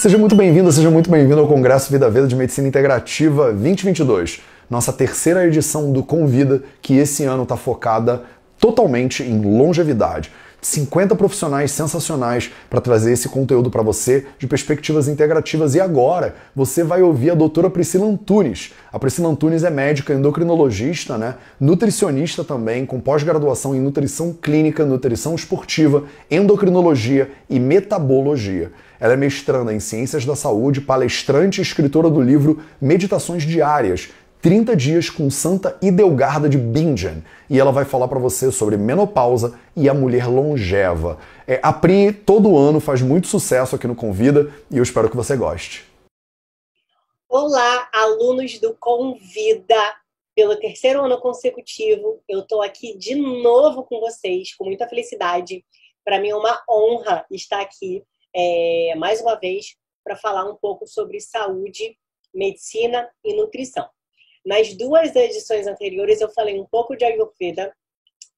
Seja muito bem-vindo, seja muito bem-vindo ao Congresso Vida Veda de Medicina Integrativa 2022, nossa terceira edição do Convida, que esse ano está focada totalmente em longevidade. 50 profissionais sensacionais para trazer esse conteúdo para você de perspectivas integrativas. E agora você vai ouvir a doutora Priscila Antunes. A Priscila Antunes é médica endocrinologista, né? Nutricionista também, com pós-graduação em nutrição clínica, nutrição esportiva, endocrinologia e metabologia. Ela é mestranda em Ciências da Saúde, palestrante e escritora do livro Meditações Diárias, 30 dias com Santa Idelgarda de Bingen. E ela vai falar para você sobre menopausa e a mulher longeva. A Pri, todo ano, faz muito sucesso aqui no Convida e eu espero que você goste. Olá, alunos do Convida. Pelo terceiro ano consecutivo, eu estou aqui de novo com vocês, com muita felicidade. Para mim é uma honra estar aqui mais uma vez para falar um pouco sobre saúde, medicina e nutrição. Nas duas edições anteriores eu falei um pouco de Ayurveda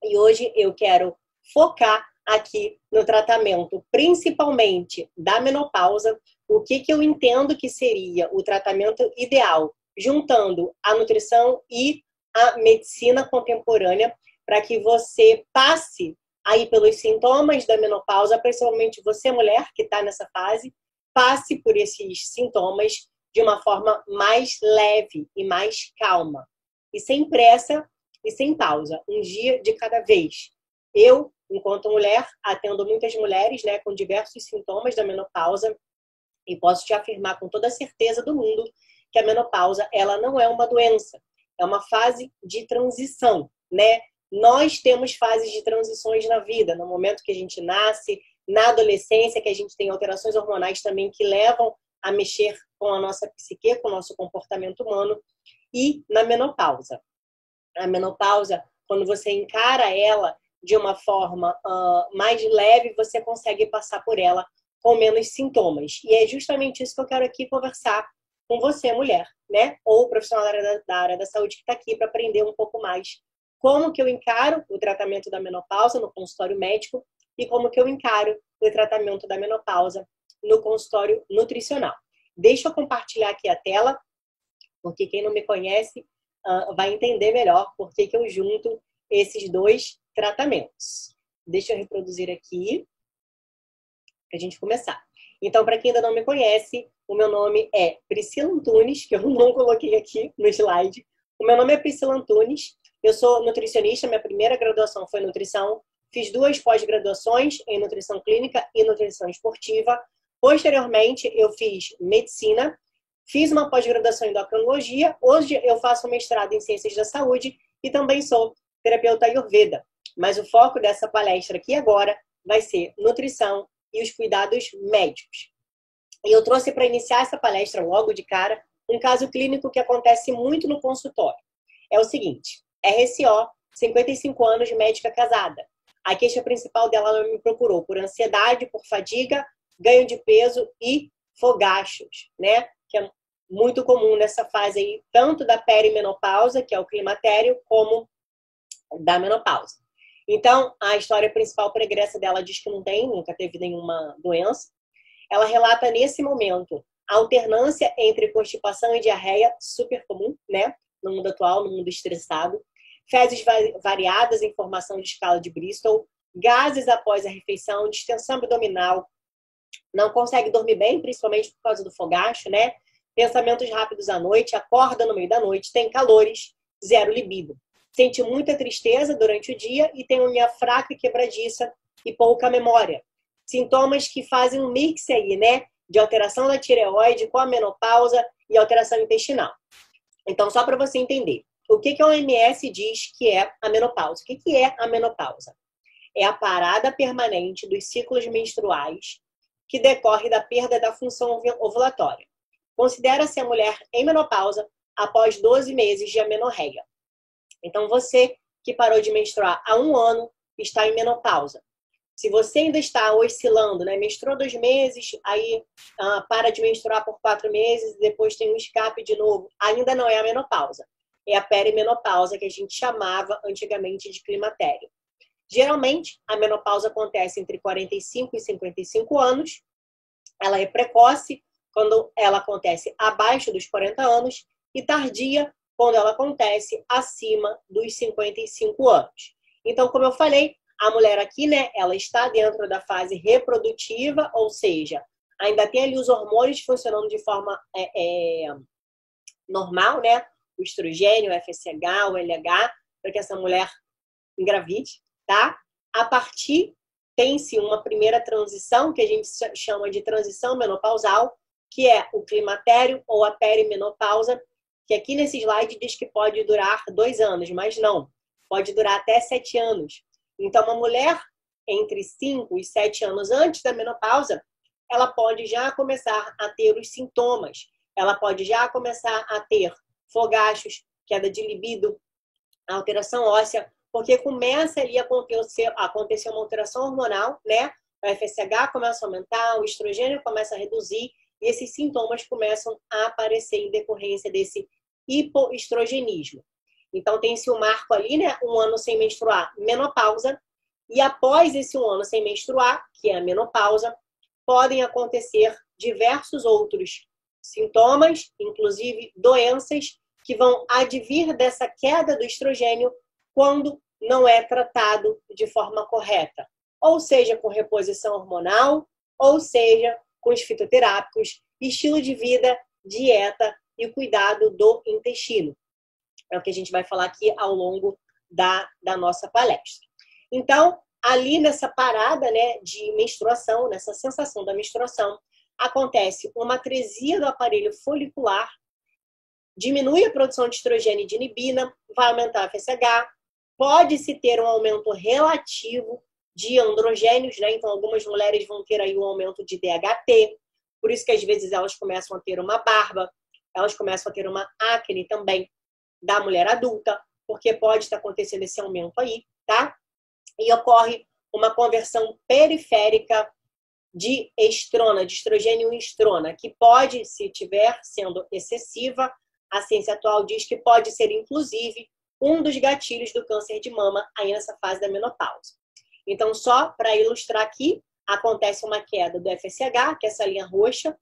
e hoje eu quero focar aqui no tratamento, principalmente da menopausa, o que eu entendo que seria o tratamento ideal, juntando a nutrição e a medicina contemporânea, para que você passe aí pelos sintomas da menopausa, principalmente você, mulher, que está nessa fase, passe por esses sintomas de uma forma mais leve e mais calma. E sem pressa e sem pausa. Um dia de cada vez. Eu, enquanto mulher, atendo muitas mulheres, né, com diversos sintomas da menopausa e posso te afirmar com toda a certeza do mundo que a menopausa, ela não é uma doença. É uma fase de transição, né? Nós temos fases de transições na vida. No momento que a gente nasce, na adolescência, que a gente tem alterações hormonais também que levam a mexer com a nossa psique, com o nosso comportamento humano, e na menopausa. A menopausa, quando você encara ela de uma forma mais leve, você consegue passar por ela com menos sintomas. E é justamente isso que eu quero aqui conversar com você, mulher, né? Ou profissional da área da saúde que está aqui para aprender um pouco mais como que eu encaro o tratamento da menopausa no consultório médico e como que eu encaro o tratamento da menopausa no consultório nutricional. Deixa eu compartilhar aqui a tela, porque quem não me conhece vai entender melhor por que eu junto esses dois tratamentos. Deixa eu reproduzir aqui, para a gente começar. Então, para quem ainda não me conhece, o meu nome é Priscila Antunes, que eu não coloquei aqui no slide. O meu nome é Priscila Antunes, eu sou nutricionista, minha primeira graduação foi em nutrição, fiz 2 pós-graduações em nutrição clínica e nutrição esportiva. Posteriormente, eu fiz medicina, fiz uma pós-graduação em endocrinologia, hoje eu faço mestrado em ciências da saúde e também sou terapeuta Ayurveda. Mas o foco dessa palestra aqui agora vai ser nutrição e os cuidados médicos. E eu trouxe para iniciar essa palestra logo de cara um caso clínico que acontece muito no consultório. É o seguinte, RCO, 55 anos, médica casada. A queixa principal dela, ela me procurou por ansiedade, por fadiga, ganho de peso e fogachos, né? Que é muito comum nessa fase aí, tanto da perimenopausa, que é o climatério, como da menopausa. Então, a história principal pregressa dela diz que nunca teve nenhuma doença. Ela relata nesse momento a alternância entre constipação e diarreia, super comum, né? No mundo atual, no mundo estressado. Fezes variadas em formação de escala de Bristol, gases após a refeição, distensão abdominal, não consegue dormir bem, principalmente por causa do fogacho, né? Pensamentos rápidos à noite, acorda no meio da noite, tem calores, zero libido. Sente muita tristeza durante o dia e tem unha fraca e quebradiça e pouca memória. Sintomas que fazem um mix aí, né? De alteração da tireoide com a menopausa e alteração intestinal. Então, só para você entender, o que a OMS diz que é a menopausa? O que é a menopausa? É a parada permanente dos ciclos menstruais que decorre da perda da função ovulatória. Considera-se a mulher em menopausa após 12 meses de amenorreia. Então, você que parou de menstruar há 1 ano está em menopausa. Se você ainda está oscilando, né? Menstruou 2 meses, aí para de menstruar por 4 meses, depois tem um escape de novo, ainda não é a menopausa. É a perimenopausa que a gente chamava antigamente de climatério. Geralmente, a menopausa acontece entre 45 e 55 anos. Ela é precoce, quando ela acontece abaixo dos 40 anos, e tardia, quando ela acontece acima dos 55 anos. Então, como eu falei, a mulher aqui, né, ela está dentro da fase reprodutiva, ou seja, ainda tem ali os hormônios funcionando de forma normal, né? O estrogênio, o FSH, o LH, para que essa mulher engravide, tá? A partir tem-se uma primeira transição, que a gente chama de transição menopausal, que é o climatério ou a perimenopausa, que aqui nesse slide diz que pode durar 2 anos, mas não, pode durar até 7 anos. Então, uma mulher entre 5 e 7 anos antes da menopausa, ela pode já começar a ter os sintomas, ela pode já começar a ter fogachos, queda de libido, alteração óssea, porque começa ali a acontecer uma alteração hormonal, né? O FSH começa a aumentar, o estrogênio começa a reduzir, e esses sintomas começam a aparecer em decorrência desse hipoestrogenismo. Então, tem-se um marco ali, né? 1 ano sem menstruar, menopausa, e após esse 1 ano sem menstruar, que é a menopausa, podem acontecer diversos outros sintomas, inclusive doenças, que vão advir dessa queda do estrogênio quando não é tratado de forma correta. Ou seja, com reposição hormonal, ou seja, com os fitoterápicos, estilo de vida, dieta e cuidado do intestino. É o que a gente vai falar aqui ao longo da nossa palestra. Então, ali nessa parada, né, de menstruação, nessa sensação da menstruação, acontece uma atresia do aparelho folicular, diminui a produção de estrogênio e de inibina, vai aumentar a FSH, pode-se ter um aumento relativo de androgênios, né? Então, algumas mulheres vão ter aí um aumento de DHT, por isso que às vezes elas começam a ter uma barba, elas começam a ter uma acne também da mulher adulta, porque pode estar acontecendo esse aumento aí, tá? E ocorre uma conversão periférica de estrona, de estrogênio em estrona, que pode, se tiver sendo excessiva, a ciência atual diz que pode ser, inclusive, um dos gatilhos do câncer de mama aí nessa fase da menopausa. Então, só para ilustrar aqui, acontece uma queda do FSH, que é essa linha roxa,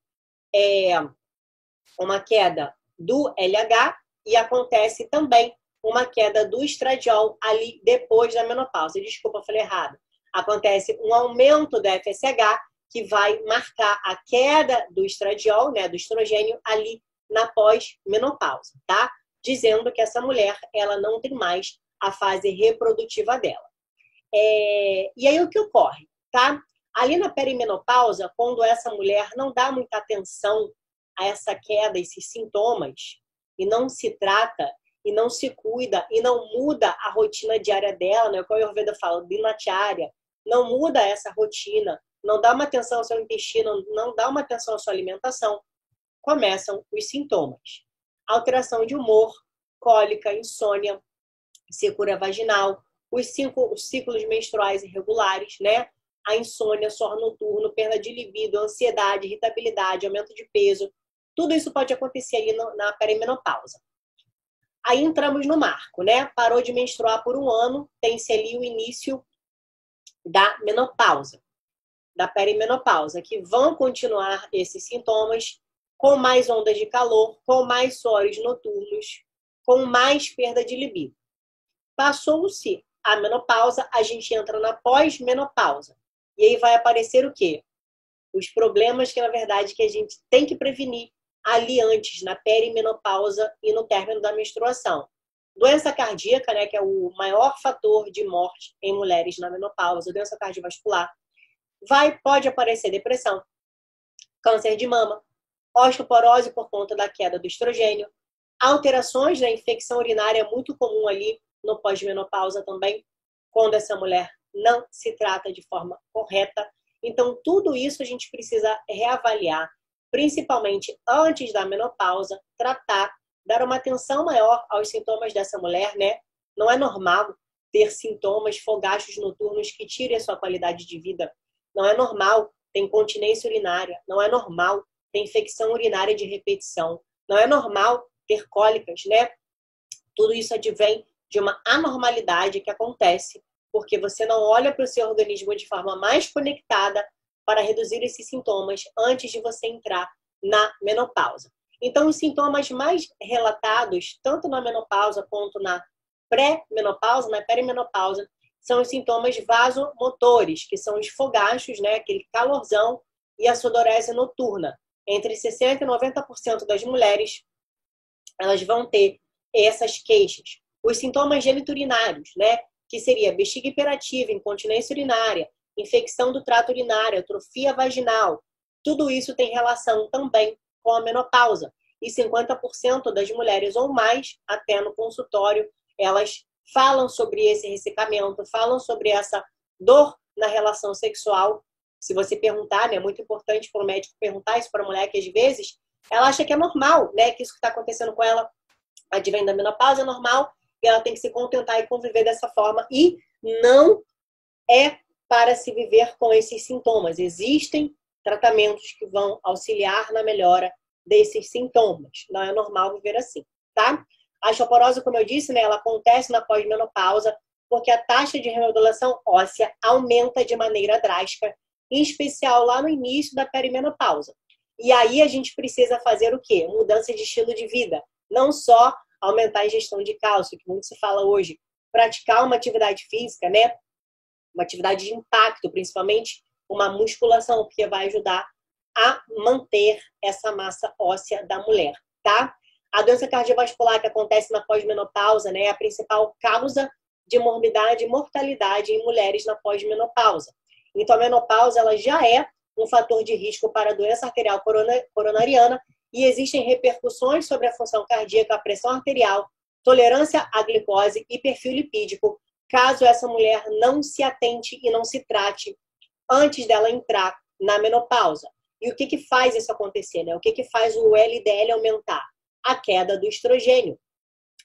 uma queda do LH, e acontece também uma queda do estradiol ali depois da menopausa. Desculpa, eu falei errado. Acontece um aumento do FSH, que vai marcar a queda do estradiol, né, do estrogênio, ali na pós-menopausa, tá? Dizendo que essa mulher, ela não tem mais a fase reprodutiva dela. E aí o que ocorre, tá? Ali na perimenopausa, quando essa mulher não dá muita atenção a essa queda, esses sintomas, e não se trata, e não se cuida, e não muda a rotina diária dela, né? O que o Ayurveda fala, dinacharya, não muda essa rotina, não dá uma atenção ao seu intestino, não dá uma atenção à sua alimentação, começam os sintomas. Alteração de humor, cólica, insônia, secura vaginal, os ciclos menstruais irregulares, né? A insônia, sono noturno, perda de libido, ansiedade, irritabilidade, aumento de peso. Tudo isso pode acontecer ali na perimenopausa. Aí entramos no marco, né? Parou de menstruar por 1 ano, tem-se ali o início da menopausa, da perimenopausa, que vão continuar esses sintomas com mais ondas de calor, com mais suores noturnos, com mais perda de libido. Passou-se a menopausa, a gente entra na pós-menopausa. E aí vai aparecer o quê? Os problemas que, na verdade, que a gente tem que prevenir ali antes, na perimenopausa e no término da menstruação. Doença cardíaca, né, que é o maior fator de morte em mulheres na menopausa, doença cardiovascular. Pode aparecer depressão, câncer de mama, osteoporose por conta da queda do estrogênio, alterações na infecção urinária é muito comum ali no pós-menopausa também, quando essa mulher não se trata de forma correta. Então, tudo isso a gente precisa reavaliar, principalmente antes da menopausa, tratar, dar uma atenção maior aos sintomas dessa mulher, né? Não é normal ter sintomas, fogachos noturnos que tirem a sua qualidade de vida. Não é normal ter incontinência urinária. Não é normal ter infecção urinária de repetição. Não é normal ter cólicas, né? Tudo isso advém de uma anormalidade que acontece porque você não olha para o seu organismo de forma mais conectada para reduzir esses sintomas antes de você entrar na menopausa. Então, os sintomas mais relatados, tanto na menopausa quanto na pré-menopausa, na perimenopausa, são os sintomas vasomotores, que são os fogachos, né, aquele calorzão, e a sudorese noturna. Entre 60% e 90% das mulheres, elas vão ter essas queixas. Os sintomas geniturinários, né, que seria bexiga hiperativa, incontinência urinária, infecção do trato urinário, atrofia vaginal, tudo isso tem relação também com a menopausa. E 50% das mulheres ou mais, até no consultório, elas falam sobre esse ressecamento, falam sobre essa dor na relação sexual. Se você perguntar, né, é muito importante para o médico perguntar isso para a mulher, que às vezes ela acha que é normal, né, que isso que está acontecendo com ela, advém da menopausa, é normal, e ela tem que se contentar e conviver dessa forma. E não é para se viver com esses sintomas. Existem tratamentos que vão auxiliar na melhora desses sintomas. Não é normal viver assim, tá? A osteoporose, como eu disse, né, ela acontece na pós-menopausa porque a taxa de remodulação óssea aumenta de maneira drástica, em especial lá no início da perimenopausa. E aí a gente precisa fazer o quê? Mudança de estilo de vida. Não só aumentar a ingestão de cálcio, que muito se fala hoje, praticar uma atividade física, né? Uma atividade de impacto, principalmente uma musculação, porque vai ajudar a manter essa massa óssea da mulher, tá? A doença cardiovascular que acontece na pós-menopausa, né, é a principal causa de morbidade e mortalidade em mulheres na pós-menopausa. Então, a menopausa ela já é um fator de risco para a doença arterial coronariana e existem repercussões sobre a função cardíaca, a pressão arterial, tolerância à glicose e perfil lipídico, caso essa mulher não se atente e não se trate antes dela entrar na menopausa. E o que faz isso acontecer, né? O que faz o LDL aumentar? A queda do estrogênio.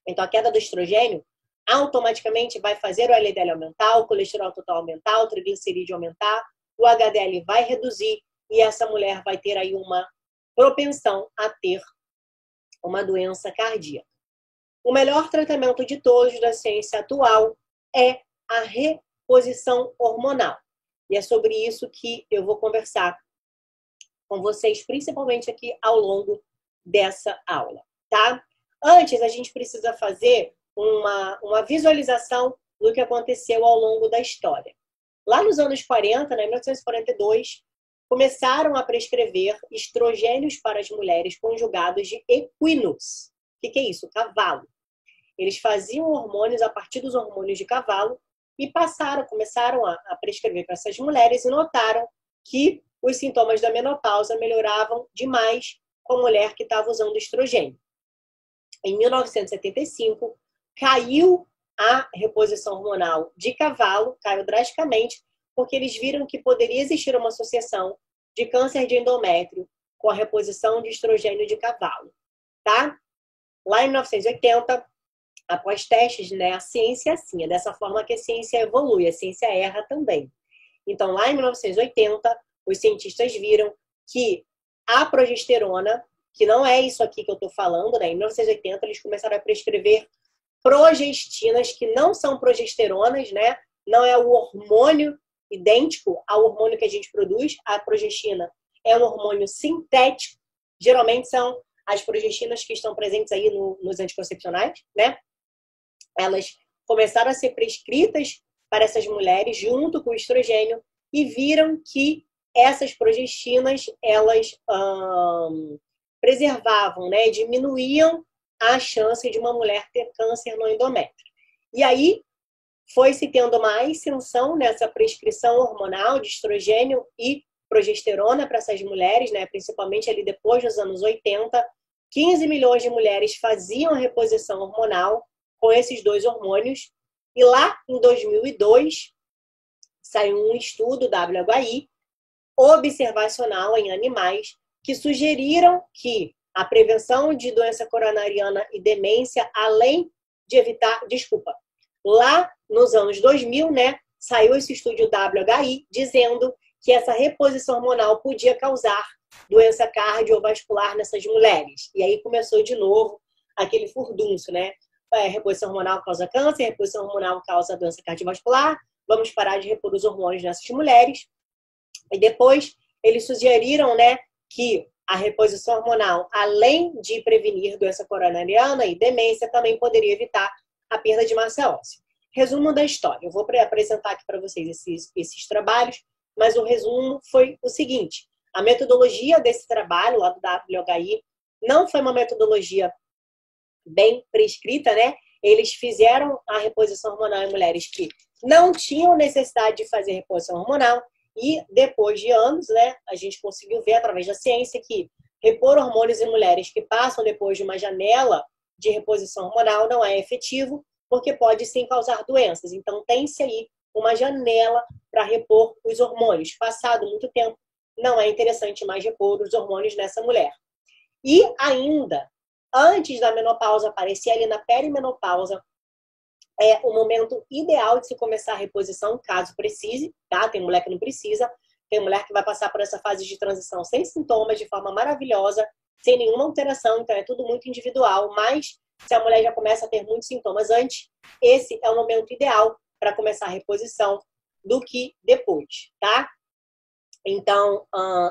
Então, a queda do estrogênio automaticamente vai fazer o LDL aumentar, o colesterol total aumentar, o triglicerídeo aumentar, o HDL vai reduzir e essa mulher vai ter aí uma propensão a ter uma doença cardíaca. O melhor tratamento de todos da ciência atual é a reposição hormonal. E é sobre isso que eu vou conversar com vocês, principalmente aqui ao longo dessa aula, tá? Antes, a gente precisa fazer uma visualização do que aconteceu ao longo da história. Lá nos anos 40, né, em 1942, começaram a prescrever estrogênios para as mulheres conjugados de equinos. O que é isso? Cavalo. Eles faziam hormônios a partir dos hormônios de cavalo e começaram a prescrever para essas mulheres e notaram que os sintomas da menopausa melhoravam demais com a mulher que estava usando estrogênio. Em 1975, caiu a reposição hormonal de cavalo, caiu drasticamente, porque eles viram que poderia existir uma associação de câncer de endométrio com a reposição de estrogênio de cavalo, tá? Lá em 1980, após testes, né, a ciência é assim, é dessa forma que a ciência evolui, a ciência erra também. Então, lá em 1980, os cientistas viram que a progesterona, que não é isso aqui que eu estou falando, né? Em 1980, eles começaram a prescrever progestinas, que não são progesteronas, né? Não é o hormônio idêntico ao hormônio que a gente produz. A progestina é um hormônio sintético. Geralmente são as progestinas que estão presentes aí nos anticoncepcionais, né? Elas começaram a ser prescritas para essas mulheres junto com o estrogênio e viram que essas progestinas, elas preservavam, né? Diminuíam a chance de uma mulher ter câncer no endométrio. E aí foi se tendo uma ascensão nessa prescrição hormonal de estrogênio e progesterona para essas mulheres, né? Principalmente ali depois dos anos 80, 15 milhões de mulheres faziam a reposição hormonal com esses dois hormônios. E lá em 2002 saiu um estudo WHI observacional em animais que sugeriram que a prevenção de doença coronariana e demência, além de evitar... Lá nos anos 2000, né, saiu esse estudo WHI dizendo que essa reposição hormonal podia causar doença cardiovascular nessas mulheres. E aí começou de novo aquele furdunço, né? Reposição hormonal causa câncer, reposição hormonal causa doença cardiovascular, vamos parar de repor os hormônios nessas mulheres. E depois eles sugeriram, né, que a reposição hormonal, além de prevenir doença coronariana e demência, também poderia evitar a perda de massa óssea. Resumo da história. Eu vou apresentar aqui para vocês esses trabalhos, mas o resumo foi o seguinte. A metodologia desse trabalho, lá do WHI, não foi uma metodologia bem prescrita, né? Eles fizeram a reposição hormonal em mulheres que não tinham necessidade de fazer reposição hormonal e depois de anos, né, a gente conseguiu ver através da ciência que repor hormônios em mulheres que passam depois de uma janela de reposição hormonal não é efetivo, porque pode sim causar doenças. Então tem-se aí uma janela para repor os hormônios. Passado muito tempo, não é interessante mais repor os hormônios nessa mulher. E ainda, antes da menopausa aparecer, ali na perimenopausa, é o momento ideal de se começar a reposição, caso precise, tá? Tem mulher que não precisa, tem mulher que vai passar por essa fase de transição sem sintomas, de forma maravilhosa, sem nenhuma alteração, então é tudo muito individual, mas se a mulher já começa a ter muitos sintomas antes, esse é o momento ideal para começar a reposição do que depois, tá? Então,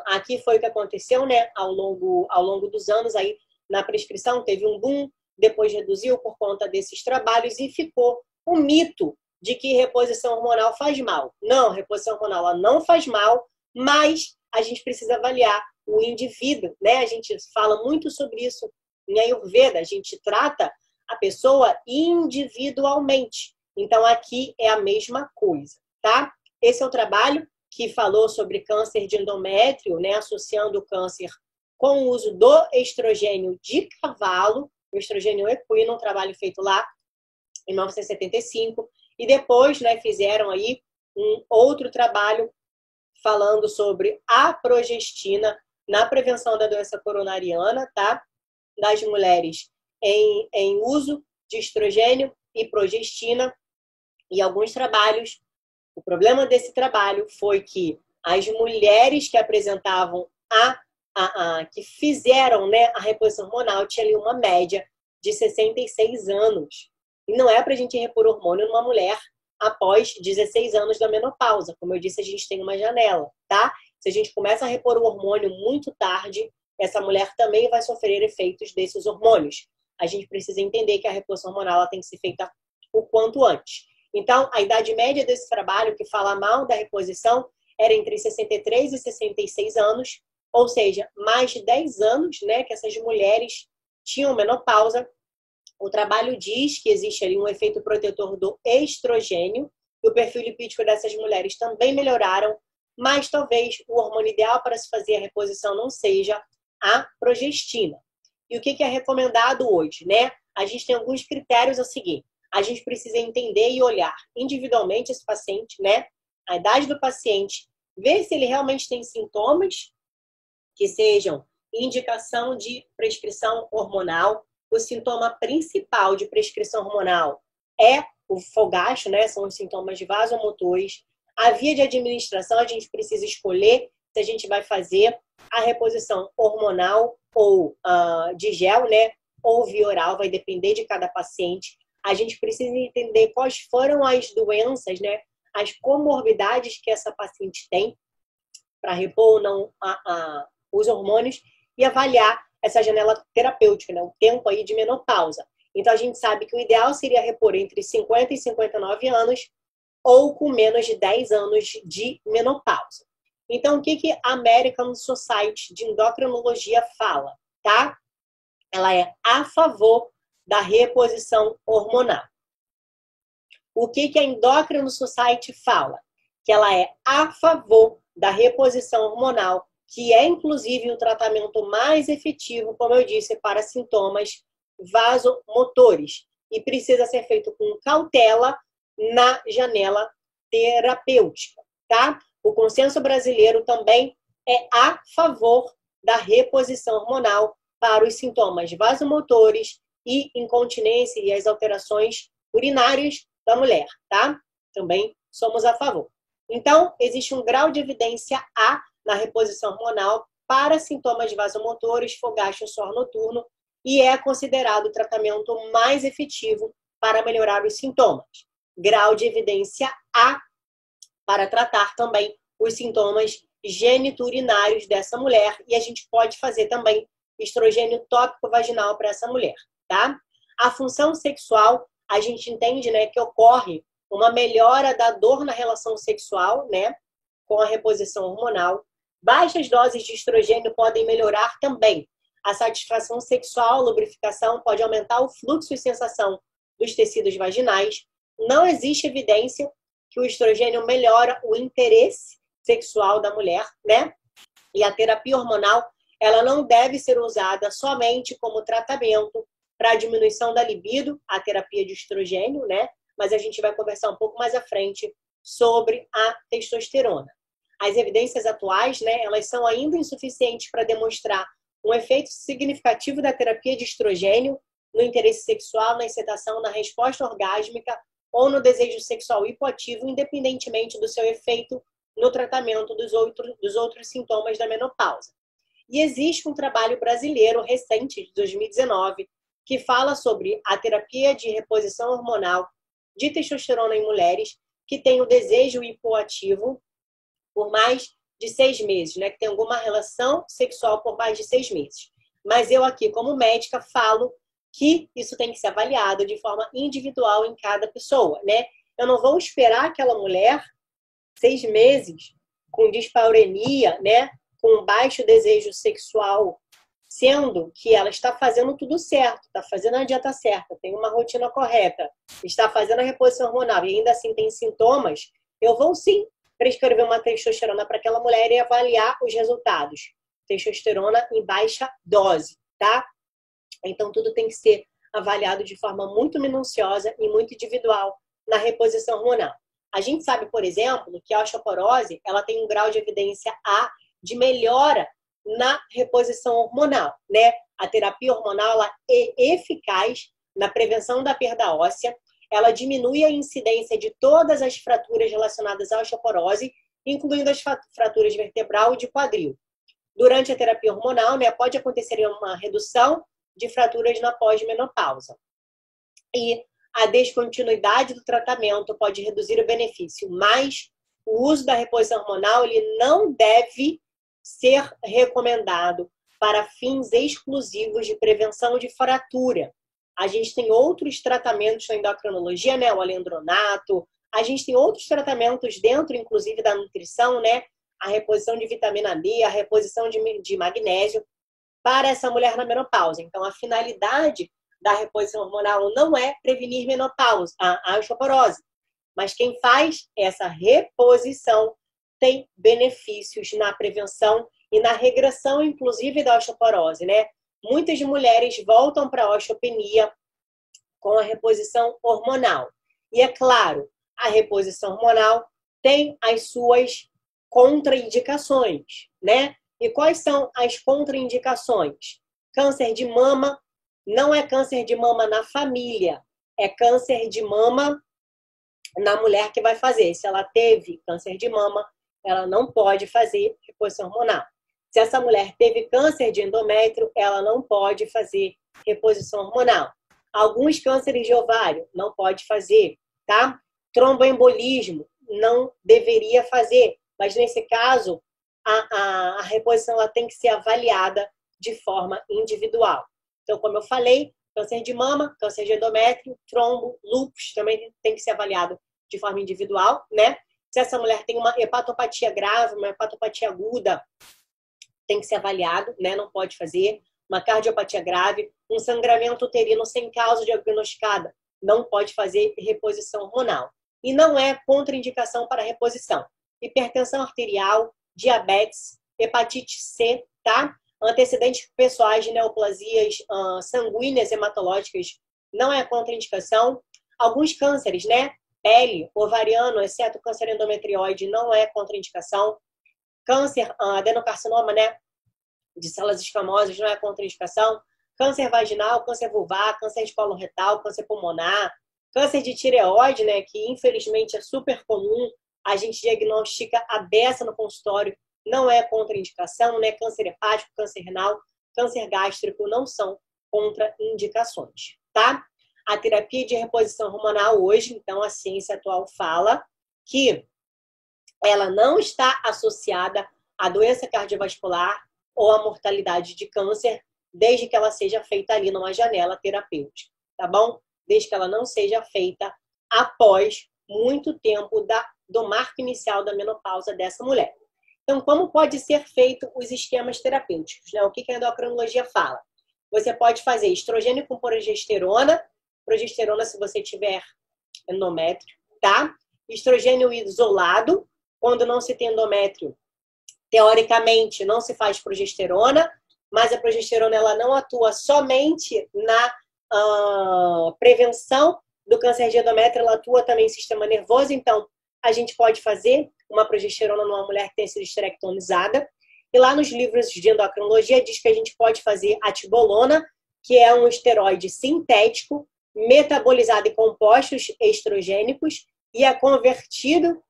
aqui foi o que aconteceu, né? Ao longo dos anos, aí na prescrição teve um boom, depois reduziu por conta desses trabalhos e ficou o mito de que reposição hormonal faz mal. Não, reposição hormonal ela não faz mal, mas a gente precisa avaliar o indivíduo, né? A gente fala muito sobre isso em Ayurveda, a gente trata a pessoa individualmente. Então, aqui é a mesma coisa, tá? Esse é o trabalho que falou sobre câncer de endométrio, né? Associando o câncer com o uso do estrogênio de cavalo, o estrogênio equino, um trabalho feito lá em 1975. E depois, né, fizeram aí um outro trabalho falando sobre a progestina na prevenção da doença coronariana, tá? Das mulheres em uso de estrogênio e progestina. E alguns trabalhos, o problema desse trabalho foi que as mulheres que apresentavam que fizeram, né, a reposição hormonal tinha ali uma média de 66 anos. E não é para a gente repor hormônio numa mulher após 16 anos da menopausa. Como eu disse, a gente tem uma janela, tá? Se a gente começa a repor o hormônio muito tarde, essa mulher também vai sofrer efeitos desses hormônios. A gente precisa entender que a reposição hormonal ela tem que ser feita o quanto antes. Então, a idade média desse trabalho, que fala mal da reposição, era entre 63 e 66 anos, ou seja, mais de 10 anos, né, que essas mulheres tinham menopausa. O trabalho diz que existe ali um efeito protetor do estrogênio, e o perfil lipídico dessas mulheres também melhoraram, mas talvez o hormônio ideal para se fazer a reposição não seja a progestina. E o que é recomendado hoje, né? A gente tem alguns critérios a seguir. A gente precisa entender e olhar individualmente esse paciente, né? A idade do paciente, ver se ele realmente tem sintomas que sejam indicação de prescrição hormonal. O sintoma principal de prescrição hormonal é o fogacho, né? São os sintomas vasomotores. A via de administração, a gente precisa escolher se a gente vai fazer a reposição hormonal ou de gel, né? Ou via oral, vai depender de cada paciente. A gente precisa entender quais foram as doenças, né? As comorbidades que essa paciente tem para repor ou não os hormônios e avaliar essa janela terapêutica, né? O tempo aí de menopausa. Então, a gente sabe que o ideal seria repor entre 50 e 59 anos ou com menos de 10 anos de menopausa. Então, o que a American Society de Endocrinologia fala, tá? Ela é a favor da reposição hormonal. O que a Endocrino Society fala? Que ela é a favor da reposição hormonal, que é inclusive o tratamento mais efetivo, como eu disse, para sintomas vasomotores. E precisa ser feito com cautela na janela terapêutica, tá? O consenso brasileiro também é a favor da reposição hormonal para os sintomas vasomotores e incontinência e as alterações urinárias da mulher, tá? Também somos a favor. Então, existe um grau de evidência A na reposição hormonal para sintomas vasomotores, fogacho e suor noturno e é considerado o tratamento mais efetivo para melhorar os sintomas. Grau de evidência A para tratar também os sintomas geniturinários dessa mulher e a gente pode fazer também estrogênio tópico vaginal para essa mulher, tá? A função sexual, a gente entende, né, que ocorre uma melhora da dor na relação sexual, né, com a reposição hormonal. Baixas doses de estrogênio podem melhorar também a satisfação sexual, lubrificação, pode aumentar o fluxo e sensação dos tecidos vaginais. Não existe evidência que o estrogênio melhora o interesse sexual da mulher, né? E a terapia hormonal, ela não deve ser usada somente como tratamento para a diminuição da libido, a terapia de estrogênio, né? Mas a gente vai conversar um pouco mais à frente sobre a testosterona. As evidências atuais, né, elas são ainda insuficientes para demonstrar um efeito significativo da terapia de estrogênio no interesse sexual, na excitação, na resposta orgásmica ou no desejo sexual hipoativo, independentemente do seu efeito no tratamento dos outros sintomas da menopausa. E existe um trabalho brasileiro recente, de 2019, que fala sobre a terapia de reposição hormonal de testosterona em mulheres que têm o desejo hipoativo por mais de 6 meses, né? Que tem alguma relação sexual por mais de 6 meses. Mas eu aqui, como médica, falo que isso tem que ser avaliado de forma individual em cada pessoa, né? Eu não vou esperar aquela mulher 6 meses com dispareunia, né? Com baixo desejo sexual, sendo que ela está fazendo tudo certo, está fazendo a dieta certa, tem uma rotina correta, está fazendo a reposição hormonal e ainda assim tem sintomas, eu vou sim prescrever uma testosterona para aquela mulher e avaliar os resultados. Testosterona em baixa dose, tá? Então, tudo tem que ser avaliado de forma muito minuciosa e muito individual na reposição hormonal. A gente sabe, por exemplo, que a osteoporose ela tem um grau de evidência A de melhora na reposição hormonal, né? A terapia hormonal ela é eficaz na prevenção da perda óssea, ela diminui a incidência de todas as fraturas relacionadas à osteoporose, incluindo as fraturas vertebral e de quadril. Durante a terapia hormonal, né, pode acontecer uma redução de fraturas na pós-menopausa. E a descontinuidade do tratamento pode reduzir o benefício, mas o uso da reposição hormonal ele não deve ser recomendado para fins exclusivos de prevenção de fratura. A gente tem outros tratamentos na endocrinologia, né? O alendronato. A gente tem outros tratamentos dentro, inclusive, da nutrição, né? A reposição de vitamina D, a reposição de magnésio para essa mulher na menopausa. Então, a finalidade da reposição hormonal não é prevenir menopausa, a osteoporose. Mas quem faz essa reposição tem benefícios na prevenção e na regressão, inclusive, da osteoporose, né? Muitas mulheres voltam para a osteopenia com a reposição hormonal. E é claro, a reposição hormonal tem as suas contraindicações, né? E quais são as contraindicações? Câncer de mama não é câncer de mama na família, é câncer de mama na mulher que vai fazer. Se ela teve câncer de mama, ela não pode fazer reposição hormonal. Se essa mulher teve câncer de endométrio, ela não pode fazer reposição hormonal. Alguns cânceres de ovário não pode fazer, tá? Tromboembolismo não deveria fazer, mas nesse caso a reposição ela tem que ser avaliada de forma individual. Então, como eu falei, câncer de mama, câncer de endométrio, trombo, lúpus também tem que ser avaliado de forma individual, né? Se essa mulher tem uma hepatopatia grave, uma hepatopatia aguda, tem que ser avaliado, né? Não pode fazer. Uma cardiopatia grave, um sangramento uterino sem causa diagnosticada, não pode fazer reposição hormonal. E não é contraindicação para reposição. Hipertensão arterial, diabetes, hepatite C, tá? Antecedentes pessoais de neoplasias sanguíneas hematológicas não é contraindicação. Alguns cânceres, né? Pele, ovariano, exceto câncer endometrioide, não é contraindicação. Câncer, adenocarcinoma, né? De células escamosas não é contraindicação. Câncer vaginal, câncer vulvar, câncer de colo retal, câncer pulmonar, câncer de tireoide, né? Que infelizmente é super comum. A gente diagnostica a beça no consultório, não é contraindicação, né? Câncer hepático, câncer renal, câncer gástrico não são contraindicações, tá? A terapia de reposição hormonal hoje, então a ciência atual fala que ela não está associada a doença cardiovascular ou a mortalidade de câncer, desde que ela seja feita ali numa janela terapêutica, tá bom? Desde que ela não seja feita após muito tempo do marco inicial da menopausa dessa mulher. Então, como pode ser feito os esquemas terapêuticos, né? O que a endocrinologia fala? Você pode fazer estrogênio com progesterona se você tiver endométrio, tá? Estrogênio isolado, quando não se tem endométrio, teoricamente não se faz progesterona, mas a progesterona ela não atua somente na prevenção do câncer de endométrio, ela atua também no sistema nervoso, então a gente pode fazer uma progesterona numa mulher que tem sido esterectomizada. E lá nos livros de endocrinologia diz que a gente pode fazer a tibolona, que é um esteroide sintético, metabolizado em compostos estrogênicos e é convertido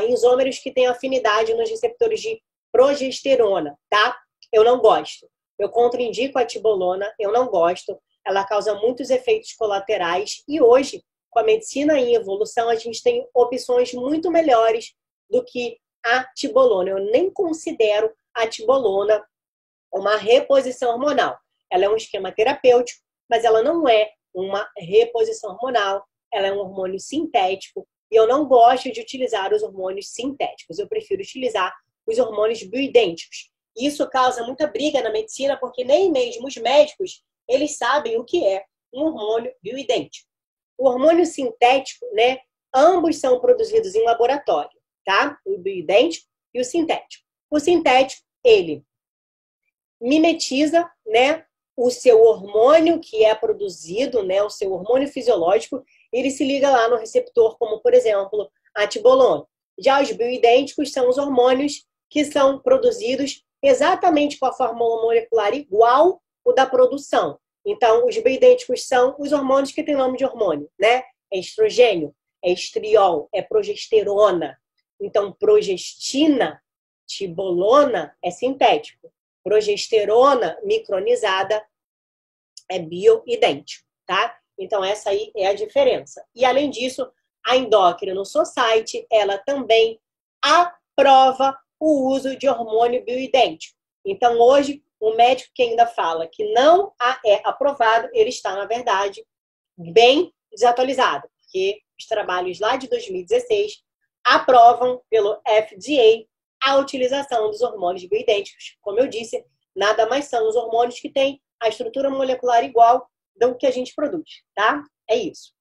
em isômeros que têm afinidade nos receptores de progesterona, tá? Eu não gosto. Eu contraindico a tibolona, eu não gosto. Ela causa muitos efeitos colaterais e hoje, com a medicina em evolução, a gente tem opções muito melhores do que a tibolona. Eu nem considero a tibolona uma reposição hormonal. Ela é um esquema terapêutico, mas ela não é uma reposição hormonal. Ela é um hormônio sintético e eu não gosto de utilizar os hormônios sintéticos. Eu prefiro utilizar os hormônios bioidênticos. Isso causa muita briga na medicina porque nem mesmo os médicos eles sabem o que é um hormônio bioidêntico. O hormônio sintético, né? Ambos são produzidos em laboratório, tá? O bioidêntico e o sintético. O sintético, ele mimetiza, né? O seu hormônio que é produzido, né? O seu hormônio fisiológico, ele se liga lá no receptor, como por exemplo, a tibolona. Já os bioidênticos são os hormônios que são produzidos exatamente com a fórmula molecular igual o da produção. Então, os bioidênticos são os hormônios que têm nome de hormônio, né? É estrogênio, é estriol, é progesterona. Então, progestina, tibolona é sintético. Progesterona micronizada é bioidêntico, tá? Então, essa aí é a diferença. E, além disso, a Endocrino Society, ela também aprova o uso de hormônio bioidêntico. Então, hoje, o médico que ainda fala que não é aprovado, ele está, na verdade, bem desatualizado, porque os trabalhos lá de 2016 aprovam pelo FDA a utilização dos hormônios bioidênticos. Como eu disse, nada mais são os hormônios que têm a estrutura molecular igual do que a gente produz, tá? É isso.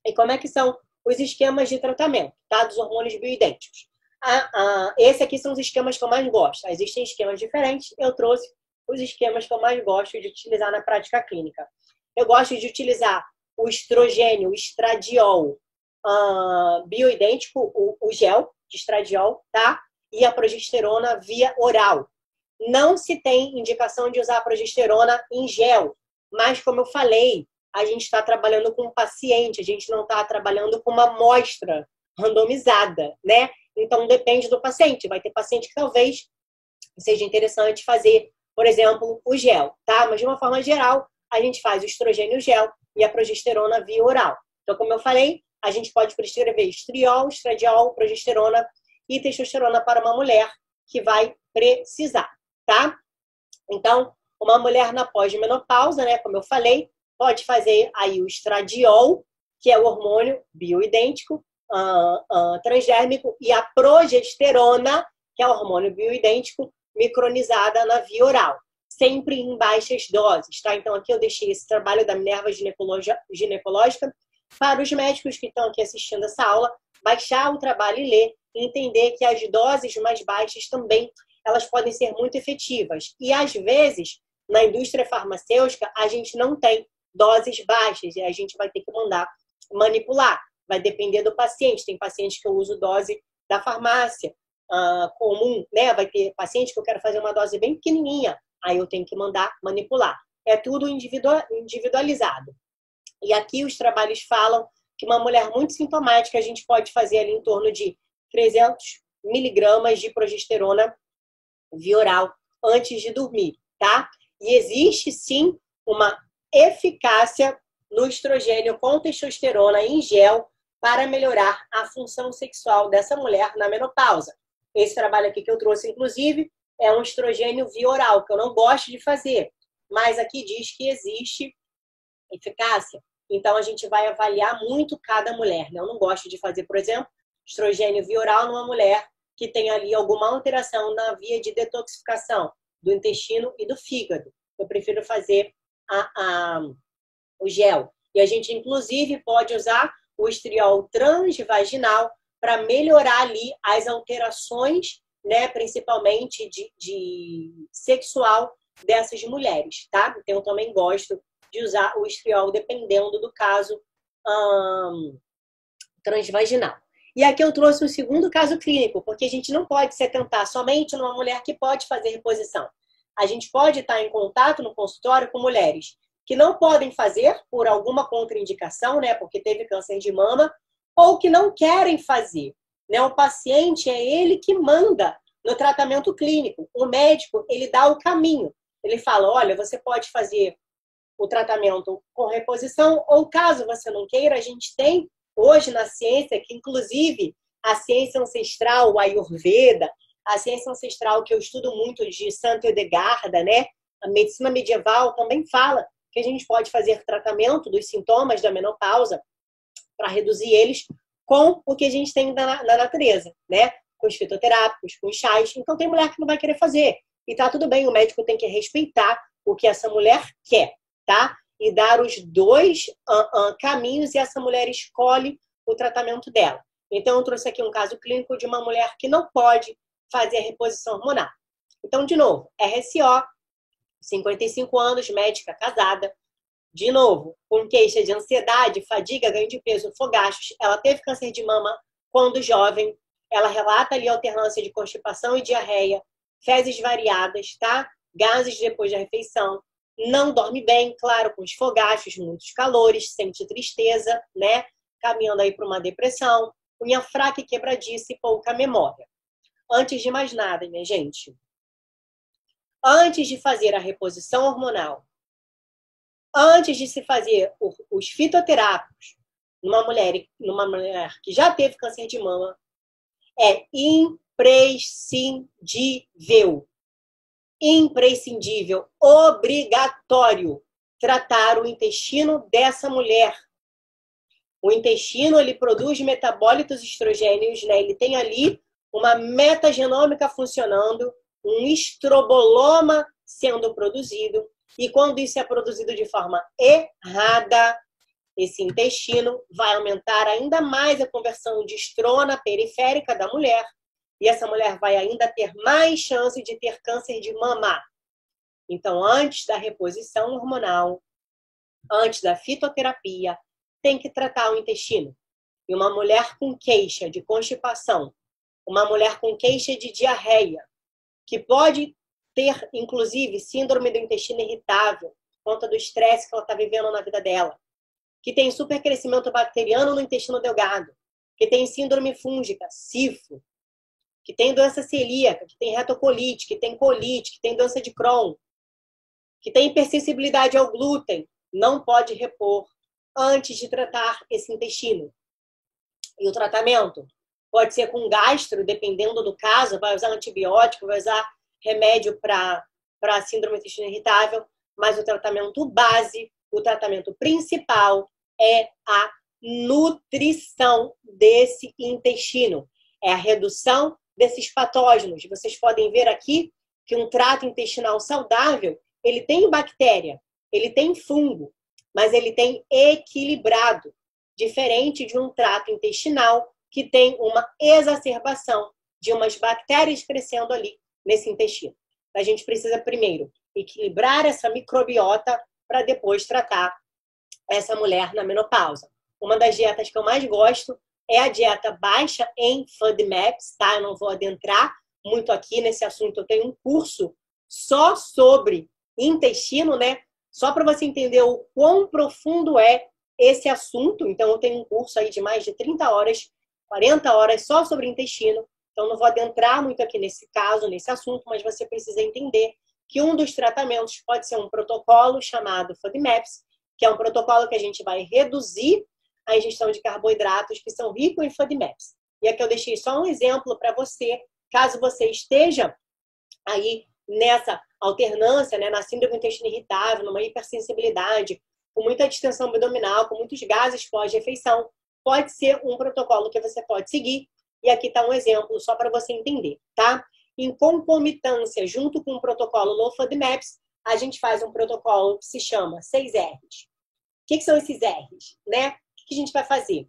E como é que são os esquemas de tratamento, tá? Dos hormônios bioidênticos. Esse aqui são os esquemas que eu mais gosto. Existem esquemas diferentes, eu trouxe os esquemas que eu mais gosto de utilizar na prática clínica. Eu gosto de utilizar o estrogênio, o estradiol bioidêntico, o gel de estradiol, tá? E a progesterona via oral. Não se tem indicação de usar a progesterona em gel, mas como eu falei, a gente está trabalhando com um paciente, a gente não está trabalhando com uma amostra randomizada, né? Então depende do paciente. Vai ter paciente que talvez seja interessante fazer, por exemplo, o gel, tá? Mas de uma forma geral, a gente faz o estrogênio gel e a progesterona via oral. Então, como eu falei, a gente pode prescrever estriol, estradiol, progesterona e testosterona para uma mulher que vai precisar, tá? Então, uma mulher na pós-menopausa, né, como eu falei, pode fazer aí o estradiol, que é o hormônio bioidêntico, transdérmico, e a progesterona, que é o hormônio bioidêntico, micronizada na via oral, sempre em baixas doses, tá? Então aqui eu deixei esse trabalho da Minerva Ginecológica para os médicos que estão aqui assistindo essa aula, baixar o trabalho e ler, e entender que as doses mais baixas também, elas podem ser muito efetivas. E às vezes, na indústria farmacêutica, a gente não tem doses baixas, e a gente vai ter que mandar manipular. Vai depender do paciente. Tem paciente que eu uso dose da farmácia, comum, né? Vai ter paciente que eu quero fazer uma dose bem pequenininha, aí eu tenho que mandar manipular. É tudo individualizado. E aqui os trabalhos falam que uma mulher muito sintomática, a gente pode fazer ali em torno de 300 miligramas de progesterona via oral antes de dormir, tá? E existe sim uma eficácia no estrogênio com testosterona em gel para melhorar a função sexual dessa mulher na menopausa. Esse trabalho aqui que eu trouxe, inclusive, é um estrogênio via oral, que eu não gosto de fazer, mas aqui diz que existe eficácia. Então, a gente vai avaliar muito cada mulher, né? Eu não gosto de fazer, por exemplo, estrogênio via oral numa mulher que tem ali alguma alteração na via de detoxificação do intestino e do fígado. Eu prefiro fazer o gel. E a gente, inclusive, pode usar o estriol transvaginal para melhorar ali as alterações, né, principalmente de sexual dessas mulheres, tá? Então, eu também gosto de usar o estriol dependendo do caso transvaginal. E aqui eu trouxe um segundo caso clínico, porque a gente não pode se atentar somente numa mulher que pode fazer reposição. A gente pode estar em contato no consultório com mulheres que não podem fazer por alguma contraindicação, né, porque teve câncer de mama, ou que não querem fazer, né? O paciente é ele que manda no tratamento clínico. O médico, ele dá o caminho. Ele fala, olha, você pode fazer o tratamento com reposição, ou caso você não queira, a gente tem hoje na ciência, que inclusive a ciência ancestral, o Ayurveda, a ciência ancestral que eu estudo muito de Santo Edegarda, né? A medicina medieval também fala que a gente pode fazer tratamento dos sintomas da menopausa para reduzir eles com o que a gente tem na natureza, né? Com os fitoterápicos, com os chás. Então tem mulher que não vai querer fazer. E tá tudo bem, o médico tem que respeitar o que essa mulher quer, tá? E dar os dois caminhos e essa mulher escolhe o tratamento dela. Então, eu trouxe aqui um caso clínico de uma mulher que não pode fazer a reposição hormonal. Então, de novo, RSO, 55 anos, médica casada. De novo, com queixa de ansiedade, fadiga, ganho de peso, fogachos. Ela teve câncer de mama quando jovem. Ela relata ali alternância de constipação e diarreia, fezes variadas, tá? Gases depois da refeição. Não dorme bem, claro, com os fogachos, muitos calores, sente tristeza, né? Caminhando aí para uma depressão, unha fraca e quebradiça e pouca memória. Antes de mais nada, minha gente, antes de fazer a reposição hormonal, antes de se fazer os fitoterápicos numa mulher que já teve câncer de mama, é imprescindível, obrigatório tratar o intestino dessa mulher. O intestino, ele produz metabólitos estrogênios, né? Ele tem ali uma metagenômica funcionando, um estroboloma sendo produzido, e quando isso é produzido de forma errada, esse intestino vai aumentar ainda mais a conversão de estrona periférica da mulher, e essa mulher vai ainda ter mais chance de ter câncer de mama. Então, antes da reposição hormonal, antes da fitoterapia, tem que tratar o intestino. E uma mulher com queixa de constipação, uma mulher com queixa de diarreia, que pode ter, inclusive, síndrome do intestino irritável, por conta do estresse que ela está vivendo na vida dela, que tem supercrescimento bacteriano no intestino delgado, que tem síndrome fúngica, SIFO, que tem doença celíaca, que tem retocolite, que tem colite, que tem doença de Crohn, que tem hipersensibilidade ao glúten, não pode repor antes de tratar esse intestino. E o tratamento pode ser com gastro, dependendo do caso, vai usar antibiótico, vai usar remédio para síndrome do intestino irritável, mas o tratamento base, o tratamento principal é a nutrição desse intestino, é a redução desses patógenos. Vocês podem ver aqui que um trato intestinal saudável, ele tem bactéria, ele tem fungo, mas ele tem equilibrado, diferente de um trato intestinal que tem uma exacerbação de umas bactérias crescendo ali nesse intestino. A gente precisa primeiro equilibrar essa microbiota para depois tratar essa mulher na menopausa. Uma das dietas que eu mais gosto é a dieta baixa em FODMAPs, tá? Eu não vou adentrar muito aqui nesse assunto. Eu tenho um curso só sobre intestino, né? Só para você entender o quão profundo é esse assunto. Então, eu tenho um curso aí de mais de 30 horas, 40 horas só sobre intestino. Então, não vou adentrar muito aqui nesse caso, nesse assunto, mas você precisa entender que um dos tratamentos pode ser um protocolo chamado FODMAPs, que é um protocolo que a gente vai reduzir a ingestão de carboidratos que são ricos em FODMAPs. E aqui eu deixei só um exemplo para você, Caso você esteja aí nessa alternância, né, na síndrome do intestino irritável, numa hipersensibilidade, com muita distensão abdominal, com muitos gases pós-refeição, pode ser um protocolo que você pode seguir. E aqui está um exemplo só para você entender, tá? Em concomitância, junto com o protocolo Low FODMAPs, a gente faz um protocolo que se chama 6Rs. O que são esses Rs, né? O que a gente vai fazer?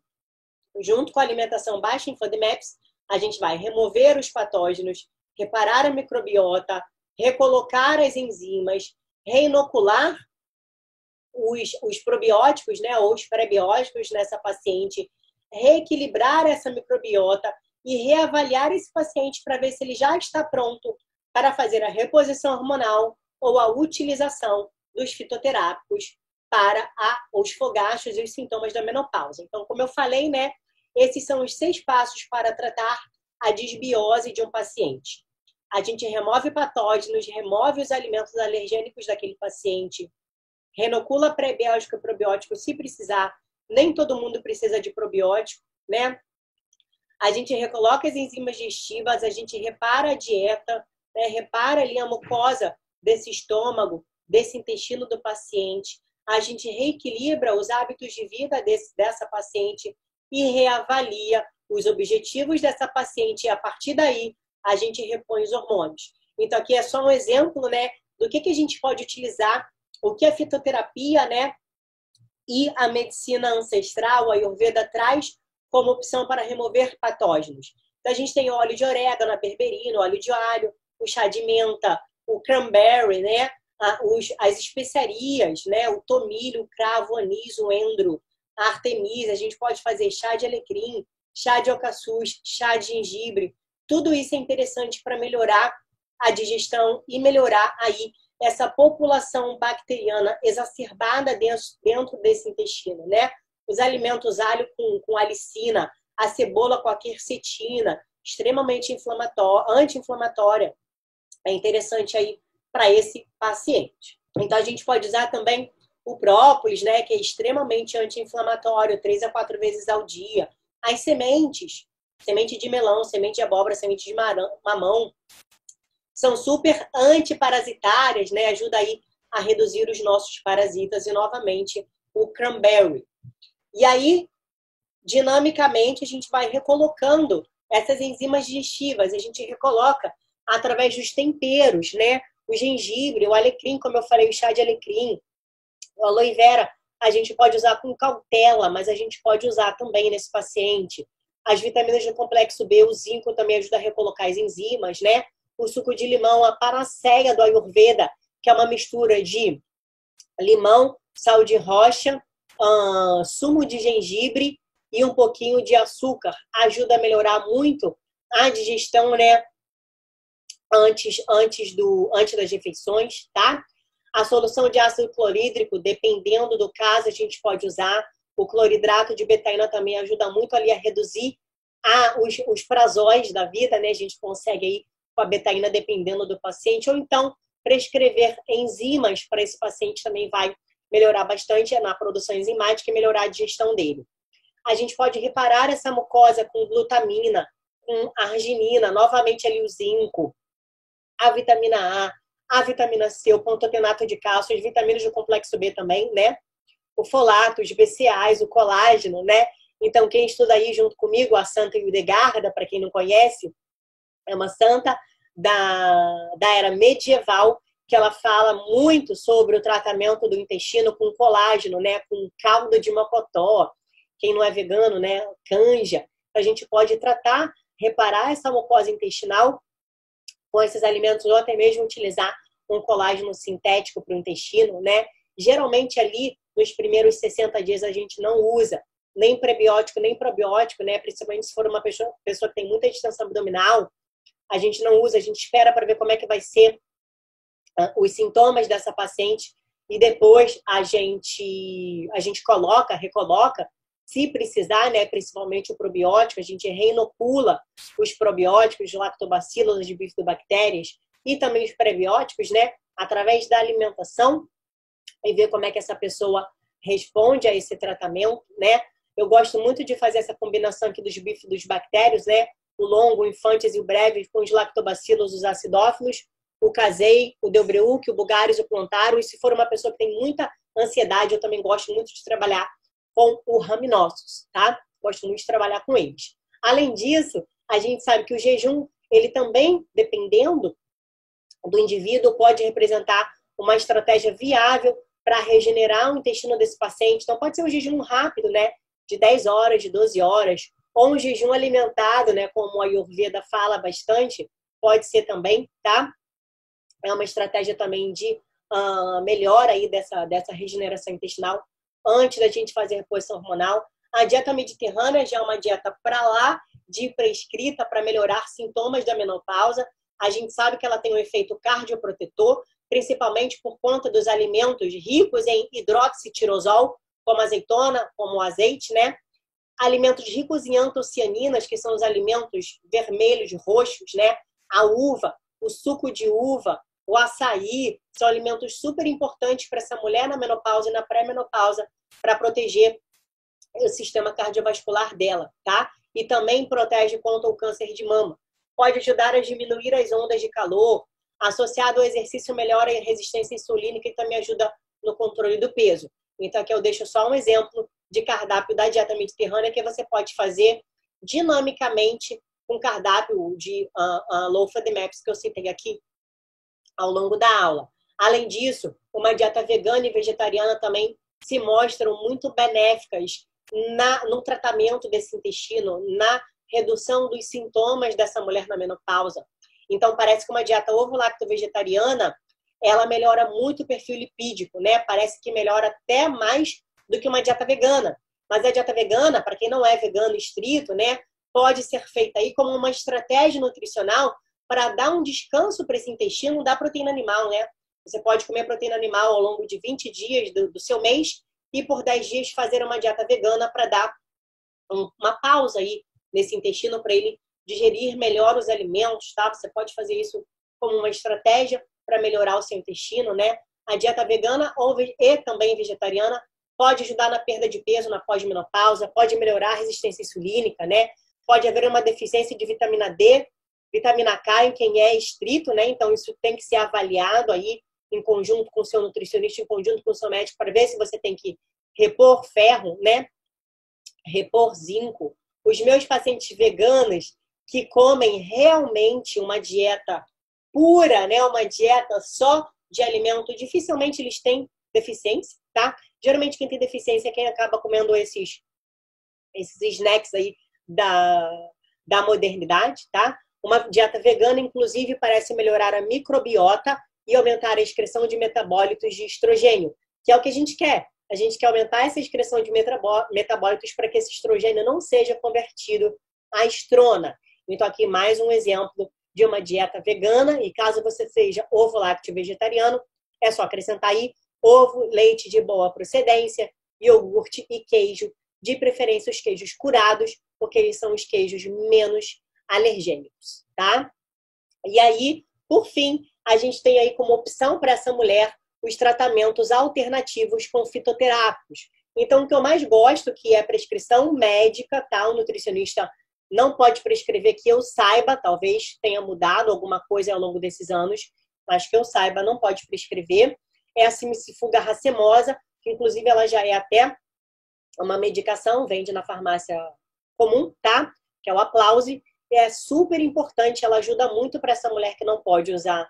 Junto com a alimentação baixa em FODMAPs, a gente vai remover os patógenos, reparar a microbiota, recolocar as enzimas, reinocular os probióticos, né, ou os prebióticos nessa paciente, reequilibrar essa microbiota e reavaliar esse paciente para ver se ele já está pronto para fazer a reposição hormonal ou a utilização dos fitoterápicos para os fogachos e os sintomas da menopausa. Então, como eu falei, né, esses são os 6 passos para tratar a disbiose de um paciente. A gente remove patógenos, remove os alimentos alergênicos daquele paciente, renocula prebiótico e probiótico se precisar. Nem todo mundo precisa de probiótico, né? A gente recoloca as enzimas digestivas, a gente repara a dieta, né? Repara ali a mucosa desse estômago, desse intestino do paciente. A gente reequilibra os hábitos de vida dessa paciente e reavalia os objetivos dessa paciente. E a partir daí, a gente repõe os hormônios. Então, aqui é só um exemplo, né, do que a gente pode utilizar, o que a fitoterapia, né, e a medicina ancestral, a Ayurveda, traz como opção para remover patógenos. Então, a gente tem óleo de orégano, a berberina, óleo de alho, o chá de menta, o cranberry, né, as especiarias, né, o tomilho, o cravo, o anis, o endro, a artemisia. A gente pode fazer chá de alecrim, chá de alcaçuz, chá de gengibre. Tudo isso é interessante para melhorar a digestão e melhorar aí essa população bacteriana exacerbada dentro desse intestino, né? Os alimentos alho com alicina, a cebola com a quercetina, extremamente anti-inflamatória, é interessante aí para esse paciente. Então, a gente pode usar também o própolis, né, que é extremamente anti-inflamatório, 3 a 4 vezes ao dia. As sementes, semente de melão, semente de abóbora, semente de mamão, são super antiparasitárias, né? Ajuda aí a reduzir os nossos parasitas. E, novamente, o cranberry. E aí, dinamicamente, a gente vai recolocando essas enzimas digestivas. A gente recoloca através dos temperos, né? O gengibre, o alecrim, como eu falei, o chá de alecrim, o aloe vera, a gente pode usar com cautela, mas a gente pode usar também nesse paciente. As vitaminas do complexo B, o zinco também ajuda a recolocar as enzimas, né? O suco de limão, a panaceia do Ayurveda, que é uma mistura de limão, sal de rocha, sumo de gengibre e um pouquinho de açúcar. Ajuda a melhorar muito a digestão, né? Antes das refeições, tá? A solução de ácido clorídrico, dependendo do caso, a gente pode usar. O cloridrato de betaína também ajuda muito ali a reduzir os prazóis da vida, né? A gente consegue aí com a betaína dependendo do paciente, ou então prescrever enzimas para esse paciente também vai melhorar bastante na produção enzimática e melhorar a digestão dele. A gente pode reparar essa mucosa com glutamina, com arginina, novamente ali o zinco, a vitamina A vitamina C, o pantotenato de cálcio, as vitaminas do complexo B também, né? O folato, os BCAAs, o colágeno, né? Então, quem estuda aí junto comigo, a Santa Hildegarda, para quem não conhece, é uma santa da era medieval, que ela fala muito sobre o tratamento do intestino com colágeno, né? Com caldo de mocotó. Quem não é vegano, né? Canja. A gente pode tratar, reparar essa mucosa intestinal com esses alimentos, ou até mesmo utilizar um colágeno sintético para o intestino, né? Geralmente ali, nos primeiros 60 dias, a gente não usa nem prebiótico, nem probiótico, né? Principalmente se for uma pessoa que tem muita distensão abdominal, a gente não usa, a gente espera para ver como é que vai ser os sintomas dessa paciente e depois a gente recoloca, se precisar, né, principalmente o probiótico, a gente reinocula os probióticos de lactobacilos, de bifidobactérias e também os prebióticos, né, através da alimentação e ver como é que essa pessoa responde a esse tratamento, né? Eu gosto muito de fazer essa combinação aqui dos bifidobactérios, né, o longo, o infantes e o breve, com os lactobacilos, os acidófilos, o casei, o delbreuque, o bulgaris, o plantaro. E se for uma pessoa que tem muita ansiedade, eu também gosto muito de trabalhar com o rhamnosus, tá? Gosto muito de trabalhar com eles. Além disso, a gente sabe que o jejum, ele também, dependendo do indivíduo, pode representar uma estratégia viável para regenerar o intestino desse paciente. Então, pode ser um jejum rápido, né? De 10 horas, de 12 horas, ou um jejum alimentado, né? Como a Ayurveda fala bastante, pode ser também, tá? É uma estratégia também de melhora aí dessa regeneração intestinal antes da gente fazer a reposição hormonal. A dieta mediterrânea já é uma dieta para lá de prescrita para melhorar sintomas da menopausa. A gente sabe que ela tem um efeito cardioprotetor, principalmente por conta dos alimentos ricos em hidroxitirosol, como a azeitona, como o azeite, né? Alimentos ricos em antocianinas, que são os alimentos vermelhos, roxos, né? A uva, o suco de uva, o açaí, são alimentos super importantes para essa mulher na menopausa e na pré-menopausa, para proteger o sistema cardiovascular dela, tá? E também protege contra o câncer de mama. Pode ajudar a diminuir as ondas de calor, associado ao exercício melhora a resistência insulínica e também ajuda no controle do peso. Então aqui eu deixo só um exemplo de cardápio da dieta mediterrânea que você pode fazer dinamicamente com cardápio de low FODMAPs que eu citei aqui ao longo da aula. Além disso, uma dieta vegana e vegetariana também se mostram muito benéficas no tratamento desse intestino, na redução dos sintomas dessa mulher na menopausa. Então, parece que uma dieta ovo-lacto-vegetariana, ela melhora muito o perfil lipídico, né? Parece que melhora até mais do que uma dieta vegana. Mas a dieta vegana, para quem não é vegano estrito, né, pode ser feita aí como uma estratégia nutricional para dar um descanso para esse intestino da proteína animal, né? Você pode comer proteína animal ao longo de 20 dias do seu mês e por 10 dias fazer uma dieta vegana para dar uma pausa aí nesse intestino para ele digerir melhor os alimentos, tá? Você pode fazer isso como uma estratégia para melhorar o seu intestino, né? A dieta vegana e também vegetariana pode ajudar na perda de peso na pós-menopausa, pode melhorar a resistência insulínica, né? Pode haver uma deficiência de vitamina D, vitamina K em quem é estrito, né? Então isso tem que ser avaliado aí em conjunto com o seu nutricionista, em conjunto com o seu médico, para ver se você tem que repor ferro, né? Repor zinco. Os meus pacientes veganos que comem realmente uma dieta pura, né? Uma dieta só de alimento, dificilmente eles têm deficiência, tá? Geralmente quem tem deficiência é quem acaba comendo esses snacks aí da modernidade, tá? Uma dieta vegana, inclusive, parece melhorar a microbiota e aumentar a excreção de metabólitos de estrogênio, que é o que a gente quer. A gente quer aumentar essa excreção de metabólitos para que esse estrogênio não seja convertido a estrona. Então, aqui mais um exemplo de uma dieta vegana. E caso você seja ovo-lácteo vegetariano, é só acrescentar aí ovo, leite de boa procedência, iogurte e queijo, de preferência os queijos curados, porque eles são os queijos menos alergênicos, tá? E aí, por fim, a gente tem aí como opção para essa mulher os tratamentos alternativos com fitoterápicos. Então, o que eu mais gosto, que é prescrição médica, tá? O nutricionista não pode prescrever, que eu saiba, talvez tenha mudado alguma coisa ao longo desses anos, mas que eu saiba, não pode prescrever. É a Simicifuga racemosa, que inclusive ela já é até uma medicação, vende na farmácia comum, tá? Que é o Aplause. É super importante, ela ajuda muito para essa mulher que não pode usar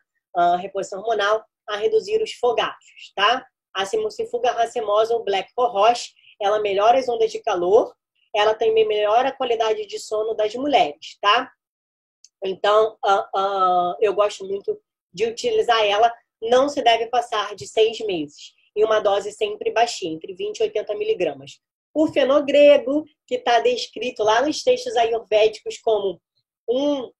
reposição hormonal a reduzir os fogachos, tá? A Simicifuga racemosa, ou Black Cohosh, ela melhora as ondas de calor, ela também melhora a qualidade de sono das mulheres, tá? Então, eu gosto muito de utilizar ela. Não se deve passar de 6 meses, em uma dose sempre baixinha, entre 20 e 80 miligramas. O fenogrego, que está descrito lá nos textos ayurvédicos como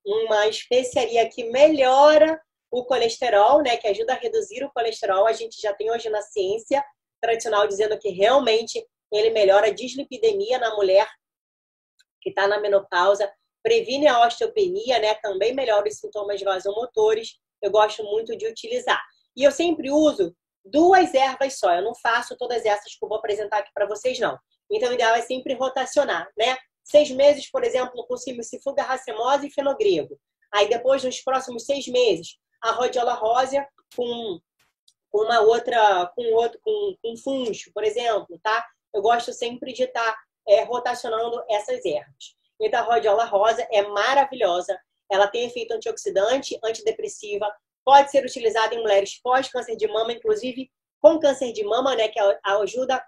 uma especiaria que melhora o colesterol, né, que ajuda a reduzir o colesterol. A gente já tem hoje na ciência tradicional dizendo que realmente ele melhora a dislipidemia na mulher que está na menopausa, previne a osteopenia, né, também melhora os sintomas vasomotores. Eu gosto muito de utilizar. E eu sempre uso 2 ervas só. Eu não faço todas essas que eu vou apresentar aqui para vocês, não. Então, o ideal é sempre rotacionar, né? 6 meses, por exemplo, com simicifuga racemosa e fenogrego. Aí depois, nos próximos 6 meses, a rhodiola rósea com uma outra, com funcho, por exemplo, tá? Eu gosto sempre de estar rotacionando essas ervas. Então, a rhodiola rosa é maravilhosa. Ela tem efeito antioxidante, antidepressiva, pode ser utilizada em mulheres pós-câncer de mama, inclusive com câncer de mama, né, que ajuda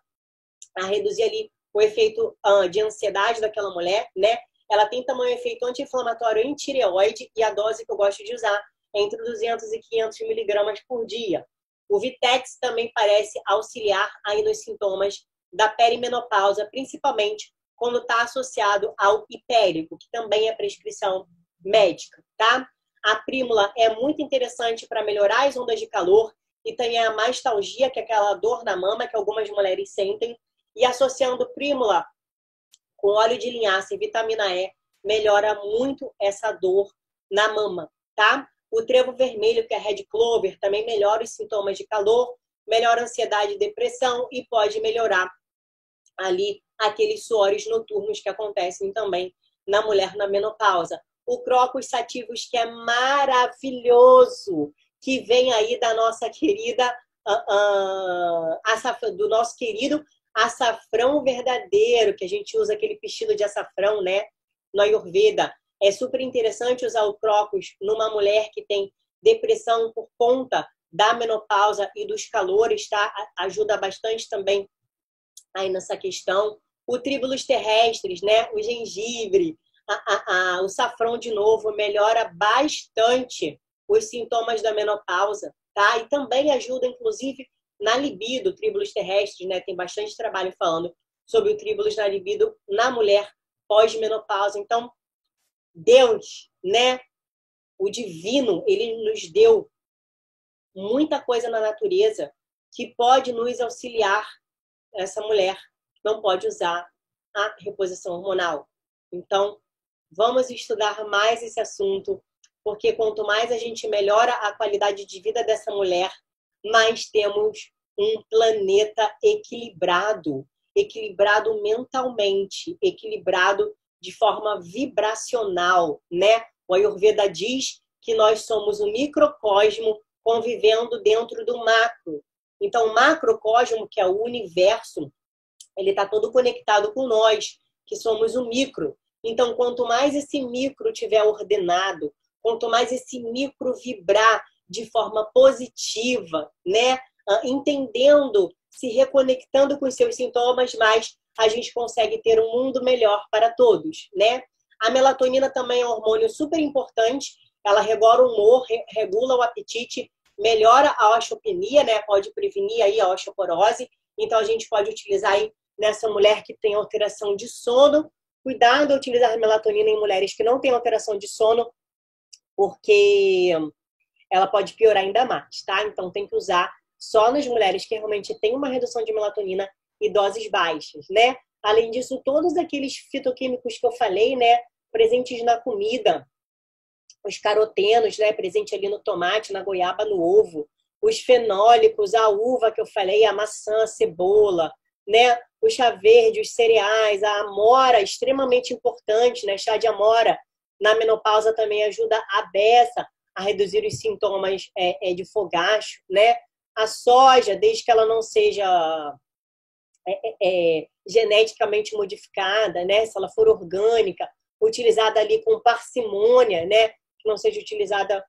a reduzir ali o efeito de ansiedade daquela mulher, né? Ela tem também um efeito anti-inflamatório em tireoide e a dose que eu gosto de usar é entre 200 e 500 miligramas por dia. O Vitex também parece auxiliar aí nos sintomas da perimenopausa, principalmente quando está associado ao hipérico, que também é prescrição médica, tá? A Prímula é muito interessante para melhorar as ondas de calor e também a mastalgia, que é aquela dor na mama que algumas mulheres sentem. E associando Prímula com óleo de linhaça e vitamina E, melhora muito essa dor na mama, tá? O trevo vermelho, que é Red Clover, também melhora os sintomas de calor, melhora a ansiedade e depressão e pode melhorar ali aqueles suores noturnos que acontecem também na mulher na menopausa. O Crocus sativus, que é maravilhoso, que vem aí da nossa querida, do nosso querido açafrão verdadeiro, que a gente usa aquele pichilo de açafrão, né? No Ayurveda. É super interessante usar o Crocus numa mulher que tem depressão por conta da menopausa e dos calores, tá? Ajuda bastante também aí nessa questão. O Tribulus terrestres, né? O gengibre, o safrão de novo melhora bastante os sintomas da menopausa, tá? E também ajuda, inclusive, na libido, Tribulus terrestres, né? Tem bastante trabalho falando sobre o Tribulus na libido na mulher pós-menopausa. Então, Deus, né? O divino, ele nos deu muita coisa na natureza que pode nos auxiliar. Essa mulher não pode usar a reposição hormonal. Então, vamos estudar mais esse assunto, porque quanto mais a gente melhora a qualidade de vida dessa mulher, mais temos um planeta equilibrado, equilibrado mentalmente, equilibrado de forma vibracional, né? O Ayurveda diz que nós somos um microcosmo convivendo dentro do macro. Então, o macrocosmo, que é o universo, ele está todo conectado com nós, que somos o micro. Então, quanto mais esse micro tiver ordenado, quanto mais esse micro vibrar de forma positiva, né? Entendendo, se reconectando com os seus sintomas, mais a gente consegue ter um mundo melhor para todos, né? A melatonina também é um hormônio super importante, ela regula o humor, regula o apetite, melhora a osteopenia, né? Pode prevenir aí a osteoporose. Então, a gente pode utilizar aí nessa mulher que tem alteração de sono. Cuidado a utilizar melatonina em mulheres que não têm alteração de sono, porque ela pode piorar ainda mais, tá? Então, tem que usar só nas mulheres que realmente têm uma redução de melatonina e doses baixas, né? Além disso, todos aqueles fitoquímicos que eu falei, né? Presentes na comida, os carotenos, né? Presente ali no tomate, na goiaba, no ovo, os fenólicos, a uva que eu falei, a maçã, a cebola, né? O chá verde, os cereais, a amora, extremamente importante, né? Chá de amora na menopausa também ajuda a beça a reduzir os sintomas de fogacho, né? A soja, desde que ela não seja geneticamente modificada, né? Se ela for orgânica, utilizada ali com parcimônia, né? Que não seja utilizada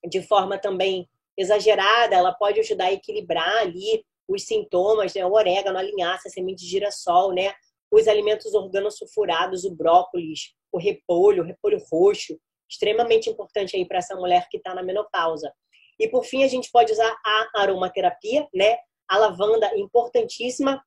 de forma também exagerada, ela pode ajudar a equilibrar ali os sintomas, né? O orégano, a linhaça, a semente de girassol, né? Os alimentos organosulfurados, o brócolis, o repolho roxo, extremamente importante aí para essa mulher que está na menopausa. E por fim, a gente pode usar a aromaterapia, né? A lavanda, importantíssima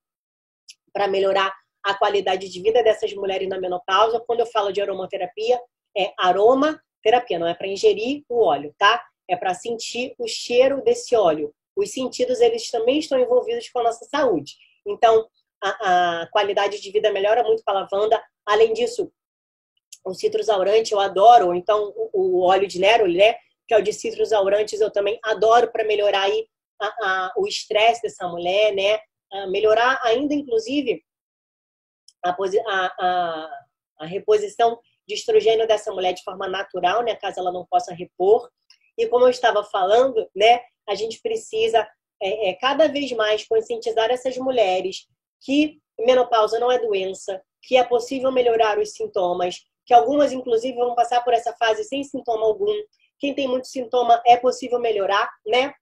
para melhorar a qualidade de vida dessas mulheres na menopausa. Quando eu falo de aromaterapia, é aromaterapia, não é para ingerir o óleo, tá? É para sentir o cheiro desse óleo. Os sentidos, eles também estão envolvidos com a nossa saúde. Então, a qualidade de vida melhora muito com a lavanda. Além disso, o citrus aurante eu adoro. Então, o óleo de neroli, né? Que é o de citrus aurantes, eu também adoro para melhorar aí o estresse dessa mulher, né? Melhorar ainda, inclusive, a reposição de estrogênio dessa mulher de forma natural, né, caso ela não possa repor. E como eu estava falando, né, a gente precisa cada vez mais conscientizar essas mulheres que menopausa não é doença, que é possível melhorar os sintomas, que algumas, inclusive, vão passar por essa fase sem sintoma algum. Quem tem muito sintoma é possível melhorar, né?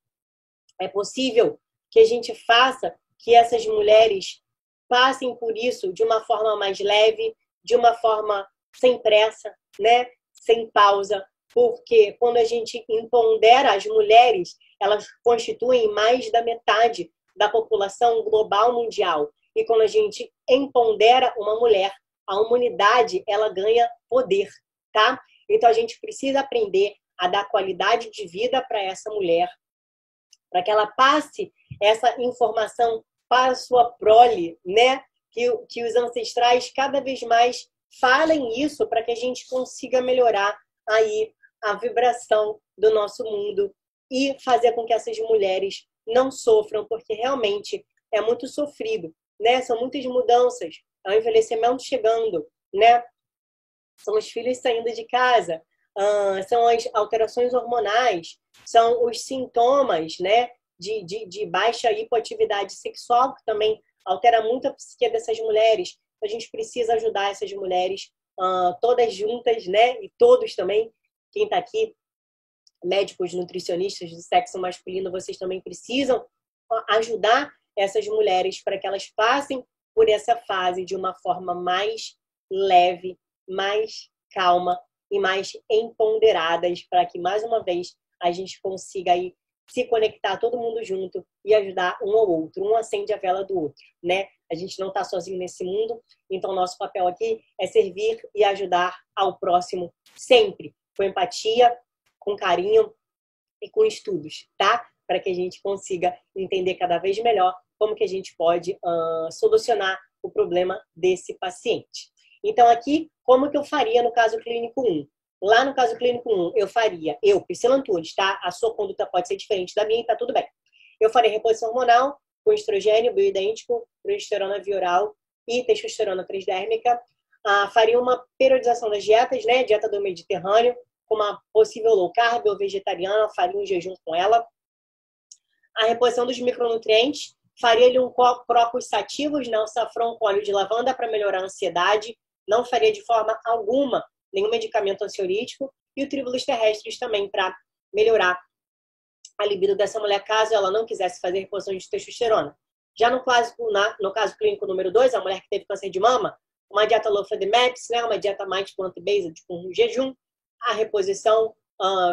É possível que a gente faça que essas mulheres passem por isso de uma forma mais leve, de uma forma sem pressa, né? Sem pausa, porque quando a gente empodera as mulheres, elas constituem mais da metade da população global mundial. E quando a gente empodera uma mulher, a humanidade ela ganha poder, tá? Então a gente precisa aprender a dar qualidade de vida para essa mulher, para que ela passe essa informação para a sua prole, né? Que os ancestrais cada vez mais falem isso para que a gente consiga melhorar aí a vibração do nosso mundo e fazer com que essas mulheres não sofram, porque realmente é muito sofrido, né? São muitas mudanças, é o envelhecimento chegando, né? São os filhos saindo de casa, são as alterações hormonais, são os sintomas, né? De baixa hipoatividade sexual, que também altera muito a psique dessas mulheres. A gente precisa ajudar essas mulheres todas juntas, né? E todos também, quem está aqui, médicos, nutricionistas do sexo masculino, vocês também precisam ajudar essas mulheres para que elas passem por essa fase de uma forma mais leve, mais calma e mais empoderadas, para que, mais uma vez, a gente consiga aí se conectar todo mundo junto e ajudar um ao outro. Um acende a vela do outro, né? A gente não está sozinho nesse mundo, então nosso papel aqui é servir e ajudar ao próximo sempre, com empatia, com carinho e com estudos, tá? Para que a gente consiga entender cada vez melhor como que a gente pode solucionar o problema desse paciente. Então aqui, como que eu faria no caso clínico 1? Lá no caso clínico 1, eu faria, Priscila Antunes, tá? A sua conduta pode ser diferente da minha e tá tudo bem. Eu faria reposição hormonal com estrogênio bioidêntico, progesterona via oral e testosterona transdérmica. Faria uma periodização das dietas, né? Dieta do Mediterrâneo, com uma possível low carb ou vegetariana, faria um jejum com ela. A reposição dos micronutrientes, faria ali um própolis sativos, né? O safrão com óleo de lavanda para melhorar a ansiedade. Não faria de forma alguma nenhum medicamento ansiolítico, e o tribulus terrestres também para melhorar a libido dessa mulher, caso ela não quisesse fazer reposição de testosterona. Já no caso clínico número 2, a mulher que teve câncer de mama, uma dieta low FODMAPs, né, uma dieta mais plant-based, com um jejum, a reposição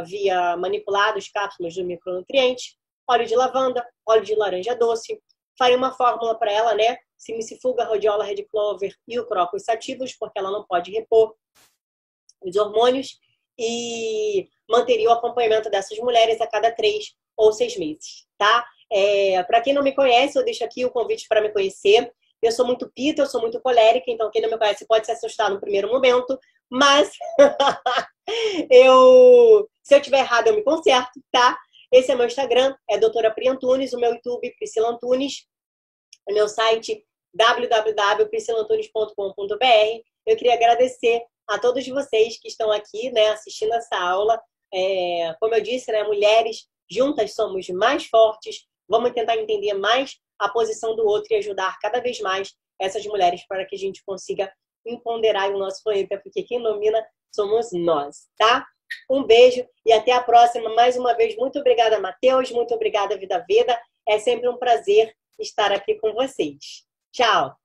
via manipulados, cápsulas do micronutriente, óleo de lavanda, óleo de laranja doce, faria uma fórmula para ela, né, simicifuga, rhodiola, red clover e o própolis sativos, porque ela não pode repor os hormônios, e manteria o acompanhamento dessas mulheres a cada 3 ou 6 meses, tá? Para quem não me conhece, eu deixo aqui o convite para me conhecer. Eu sou muito pita, eu sou muito colérica, então quem não me conhece pode se assustar no primeiro momento, mas se eu tiver errado, eu me conserto, tá? Esse é meu Instagram, é doutora Pri Antunes, o meu YouTube, Priscila Antunes, o meu site, www.priscilaantunes.com.br. Eu queria agradecer a todos vocês que estão aqui, né, assistindo essa aula. Como eu disse, né, mulheres juntas somos mais fortes. Vamos tentar entender mais a posição do outro e ajudar cada vez mais essas mulheres para que a gente consiga empoderar o nosso planeta, porque quem domina somos nós, tá? Um beijo e até a próxima. Mais uma vez, muito obrigada, Matheus. Muito obrigada, Vida Veda. É sempre um prazer estar aqui com vocês. Tchau!